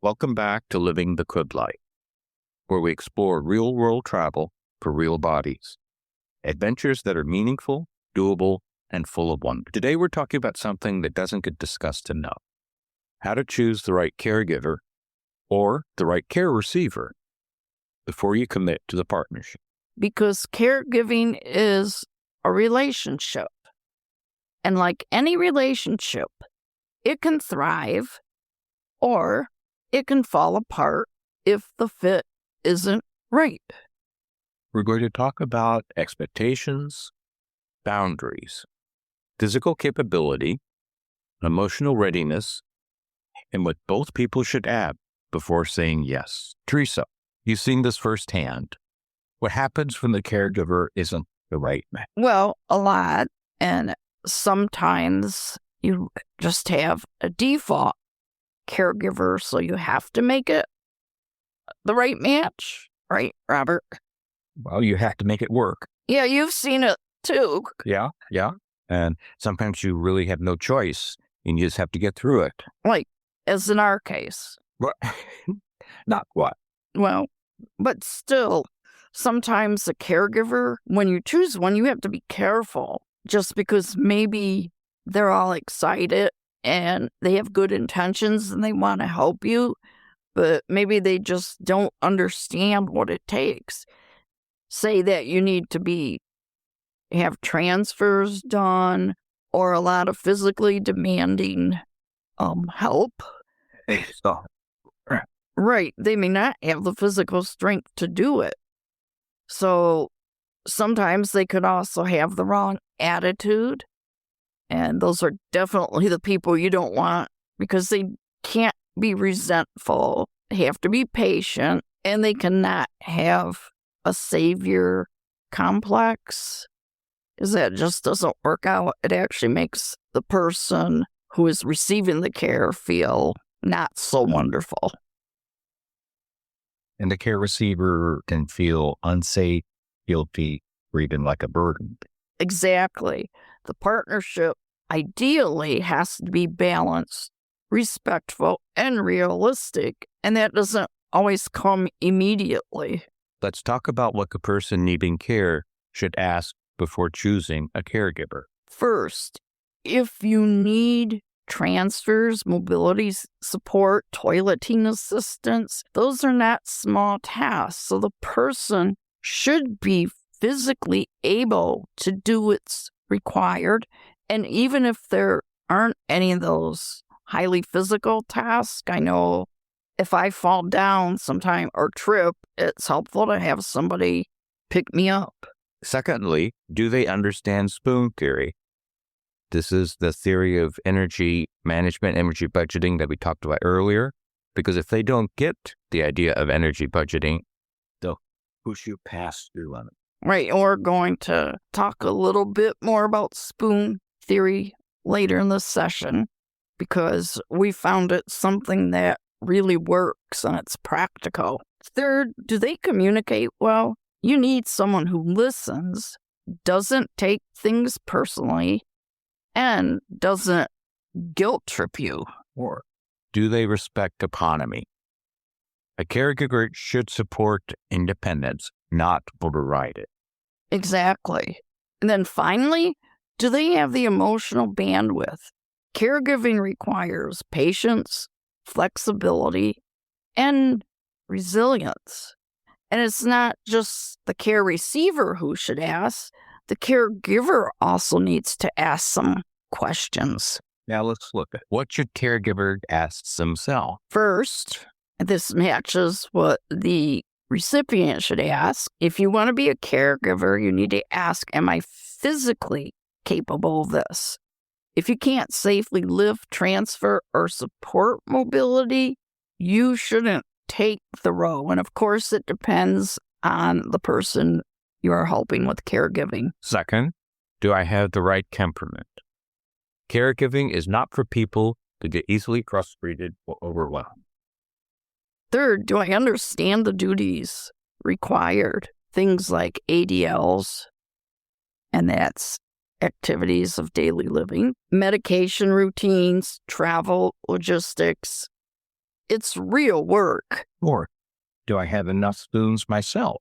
Welcome back to Living the Could Life, where we explore real-world travel for real bodies, adventures that are meaningful, doable, and full of wonder. Today, we're talking about something that doesn't get discussed enough: how to choose the right caregiver or the right care receiver before you commit to the partnership. Because caregiving is a relationship. And like any relationship, it can thrive or it can fall apart if the fit isn't right. We're going to talk about expectations, boundaries, physical capability, emotional readiness, and what both people should add before saying yes. Theresa, you've seen this firsthand. What happens when the caregiver isn't the right match? Well, a lot. And sometimes you just have a default caregiver, so you have to make it the right match. Right, Robert? Well, you have to make it work. Yeah, you've seen it too. Yeah. And sometimes you really have no choice, and you just have to get through it. Like, as in our case. What? Not what? Well, but still, sometimes a caregiver, when you choose one, you have to be careful. Just because maybe they're all excited and they have good intentions and they want to help you, but maybe they just don't understand what it takes. Say that you need to have transfers done or a lot of physically demanding help. So, Right. They may not have the physical strength to do it. So sometimes they could also have the wrong attitude. And those are definitely the people you don't want, because they can't be resentful. They have to be patient, and they cannot have a savior complex, because that just doesn't work out. It actually makes the person who is receiving the care feel not so wonderful. and the care receiver can feel unsafe, guilty, or even like a burden. Exactly. The partnership ideally has to be balanced, respectful, and realistic, and that doesn't always come immediately. Let's talk about what the person needing care should ask before choosing a caregiver. First, if you need transfers, mobility support, toileting assistance, those are not small tasks. So the person should be physically able to do what's required. And even if there aren't any of those highly physical tasks, I know if I fall down sometime or trip, it's helpful to have somebody pick me up. Secondly, do they understand spoon theory? This is the theory of energy management, energy budgeting that we talked about earlier. Because if they don't get the idea of energy budgeting, they'll push you past your limit. Right, we're going to talk a little bit more about spoon theory later in this session, because we found it something that really works and it's practical. Third, do they communicate well? You need someone who listens, doesn't take things personally, and doesn't guilt trip you. Or do they respect autonomy? A caregiver should support independence, not override it. Exactly. And then finally, do they have the emotional bandwidth? Caregiving requires patience, flexibility, and resilience. And it's not just the care receiver who should ask. The caregiver also needs to ask some questions. Now let's look at what should caregiver ask themselves. First, this matches what the recipient should ask. If you want to be a caregiver, you need to ask, am I physically capable of this? If you can't safely lift, transfer, or support mobility, you shouldn't take the role. And of course, it depends on the person you are helping with caregiving. Second, do I have the right temperament? Caregiving is not for people to get easily frustrated or overwhelmed. Third, do I understand the duties required? Things like ADLs, and that's activities of daily living, medication routines, travel, logistics, It's real work. Or do I have enough spoons myself?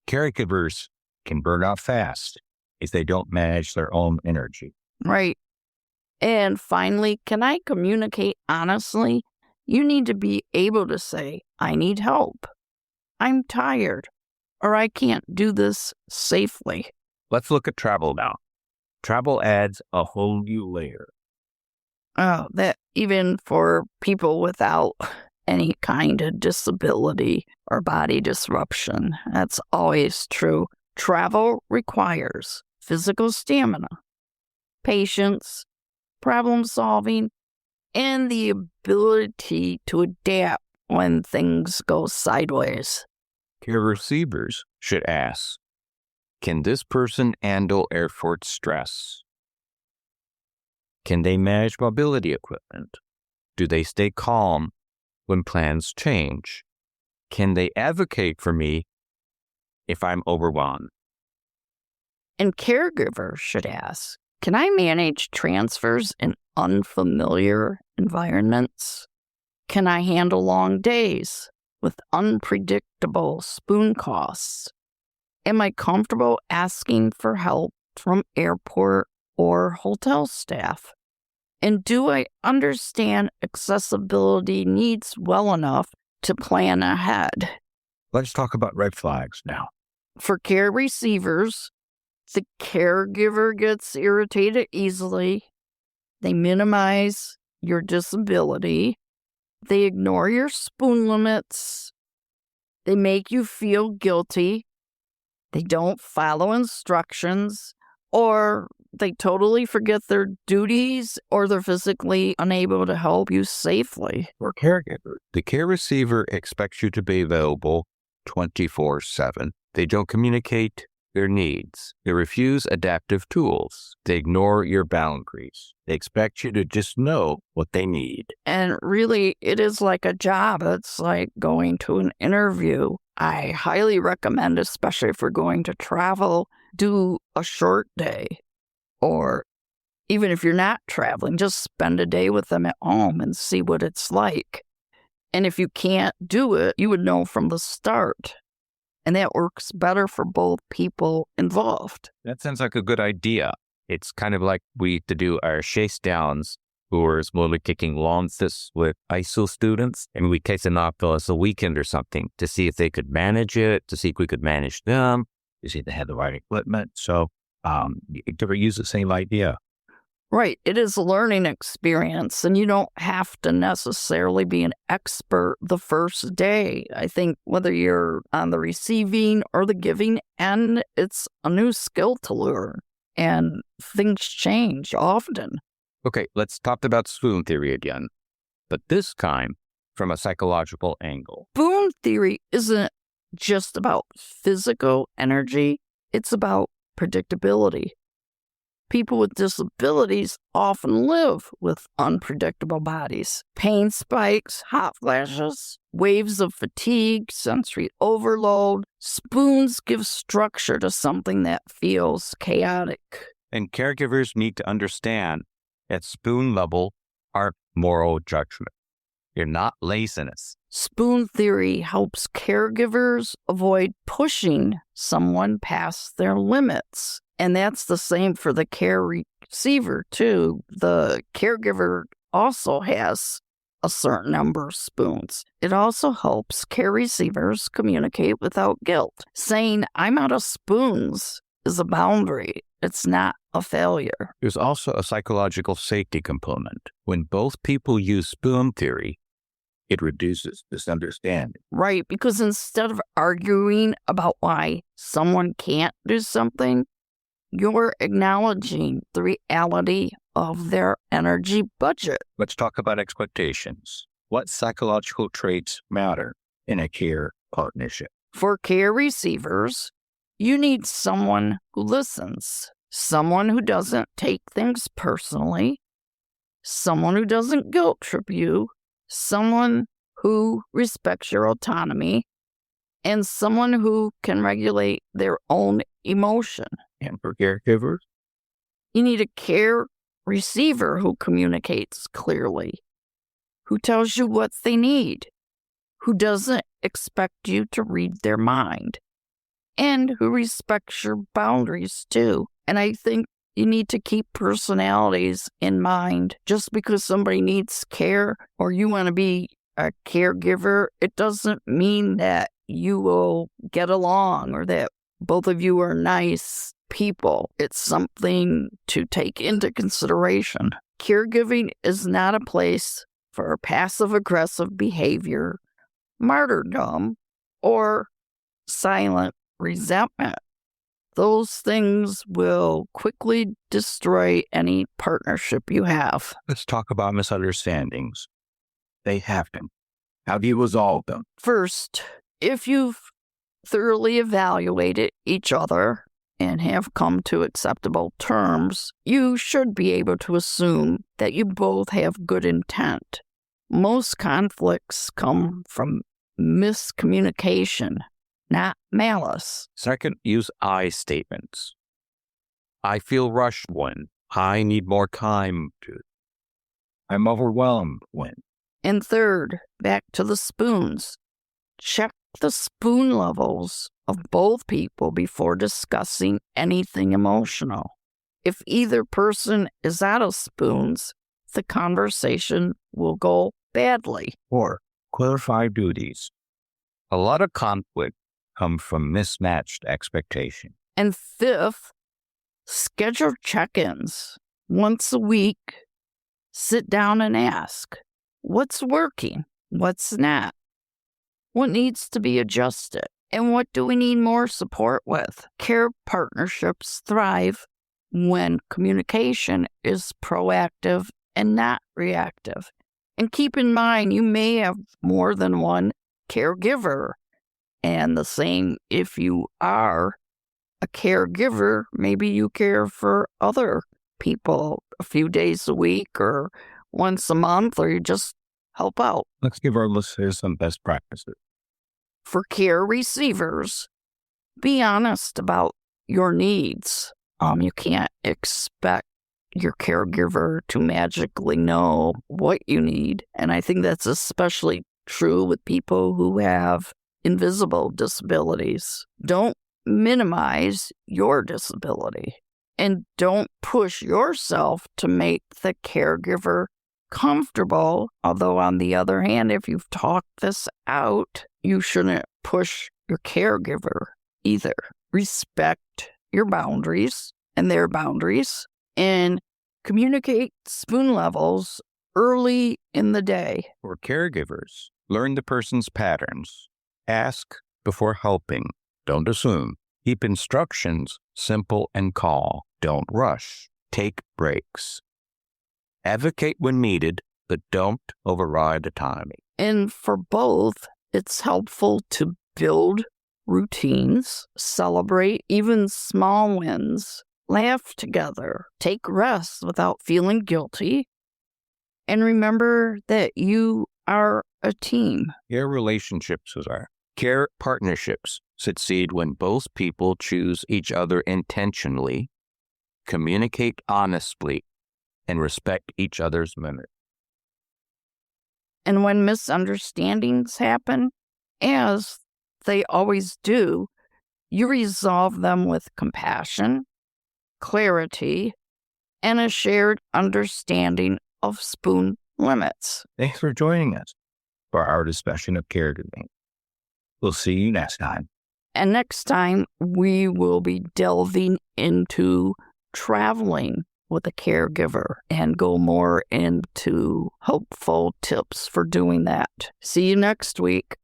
Caregivers can burn out fast if they don't manage their own energy. Right. And finally, can I communicate honestly? You need to be able to say, I need help, I'm tired, or I can't do this safely. Let's look at travel now. Travel adds a whole new layer. Oh, that even for people without any kind of disability or body disruption, that's always true. Travel requires physical stamina, patience, problem solving, and the ability to adapt when things go sideways. Care receivers should ask, can this person handle airport stress? Can they manage mobility equipment? Do they stay calm when plans change? Can they advocate for me if I'm overwhelmed? And caregivers should ask, can I manage transfers in unfamiliar environments? Can I handle long days with unpredictable spoon costs? Am I comfortable asking for help from airport or hotel staff? And do I understand accessibility needs well enough to plan ahead? Let's talk about red flags now. For care receivers, the caregiver gets irritated easily. They minimize your disability. They ignore your spoon limits. They make you feel guilty. They don't follow instructions, or they totally forget their duties, or they're physically unable to help you safely. For caregivers, the care receiver expects you to be available 24/7. They don't communicate their needs. They refuse adaptive tools. They ignore your boundaries. They expect you to just know what they need. And really, it is like a job. It's like going to an interview. I highly recommend, especially if we're going to travel, do a short day. Or even if you're not traveling, just spend a day with them at home and see what it's like. And if you can't do it, you would know from the start. And that works better for both people involved. That sounds like a good idea. It's kind of like we used to do our chase downs, who were slowly kicking launches with ISO students, and we kicked them off as a weekend or something to see if they could manage it, to see if we could manage them, to see if they had the right equipment. So you could use the same idea. Right. It is a learning experience, and you don't have to necessarily be an expert the first day. I think whether you're on the receiving or the giving end, it's a new skill to learn, and things change often. Okay, let's talk about spoon theory again, but this time from a psychological angle. Spoon theory isn't just about physical energy, it's about predictability. People with disabilities often live with unpredictable bodies. Pain spikes, hot flashes, waves of fatigue, sensory overload. Spoons give structure to something that feels chaotic. And caregivers need to understand at spoon level aren't moral judgment. They're not laziness. Spoon theory helps caregivers avoid pushing someone past their limits. And that's the same for the care receiver, too. The caregiver also has a certain number of spoons. It also helps care receivers communicate without guilt. Saying, I'm out of spoons is a boundary. It's not a failure. There's also a psychological safety component. When both people use spoon theory, it reduces misunderstanding. Right, because instead of arguing about why someone can't do something, you're acknowledging the reality of their energy budget. Let's talk about expectations. What psychological traits matter in a care partnership? For care receivers, you need someone who listens, someone who doesn't take things personally, someone who doesn't guilt trip you, someone who respects your autonomy, and someone who can regulate their own emotion. And for caregivers? You need a care receiver who communicates clearly, who tells you what they need, who doesn't expect you to read their mind, and who respects your boundaries too. And I think you need to keep personalities in mind. Just because somebody needs care or you want to be a caregiver, it doesn't mean that you will get along or that both of you are nice people. It's something to take into consideration. Caregiving is not a place for passive-aggressive behavior, martyrdom, or silent resentment. Those things will quickly destroy any partnership you have. Let's talk about misunderstandings. They happen. How do you resolve them? First, if you've thoroughly evaluated each other and have come to acceptable terms, you should be able to assume that you both have good intent. Most conflicts come from miscommunication, not malice. Second, use I statements. I feel rushed when. I need more time to. I'm overwhelmed when. And third, back to the spoons. Check the spoon levels of both people before discussing anything emotional. If either person is out of spoons, the conversation will go badly. Or clarify duties. A lot of conflict comes from mismatched expectation. And fifth, schedule check-ins. Once a week, sit down and ask, what's working? What's not? What needs to be adjusted? And what do we need more support with? Care partnerships thrive when communication is proactive and not reactive. And keep in mind, you may have more than one caregiver. And the same if you are a caregiver, maybe you care for other people a few days a week or once a month, or you just help out. Let's give our listeners some best practices. For care receivers, be honest about your needs. You can't expect your caregiver to magically know what you need. And I think that's especially true with people who have invisible disabilities. Don't minimize your disability and don't push yourself to make the caregiver comfortable. Although on the other hand, if you've talked this out, you shouldn't push your caregiver either. Respect your boundaries and their boundaries and communicate spoon levels early in the day. For caregivers, learn the person's patterns. Ask before helping. Don't assume. Keep instructions simple and call. Don't rush. Take breaks. Advocate when needed, but don't override the timing. And for both, it's helpful to build routines, celebrate even small wins, laugh together, take rest without feeling guilty, and remember that you are a team. Care relationships are. Care partnerships succeed when both people choose each other intentionally, communicate honestly, and respect each other's limits. And when misunderstandings happen, as they always do, you resolve them with compassion, clarity, and a shared understanding of spoon limits. Thanks for joining us for our discussion of caregiving. We'll see you next time. And next time, we will be delving into traveling with a caregiver and go more into helpful tips for doing that. See you next week.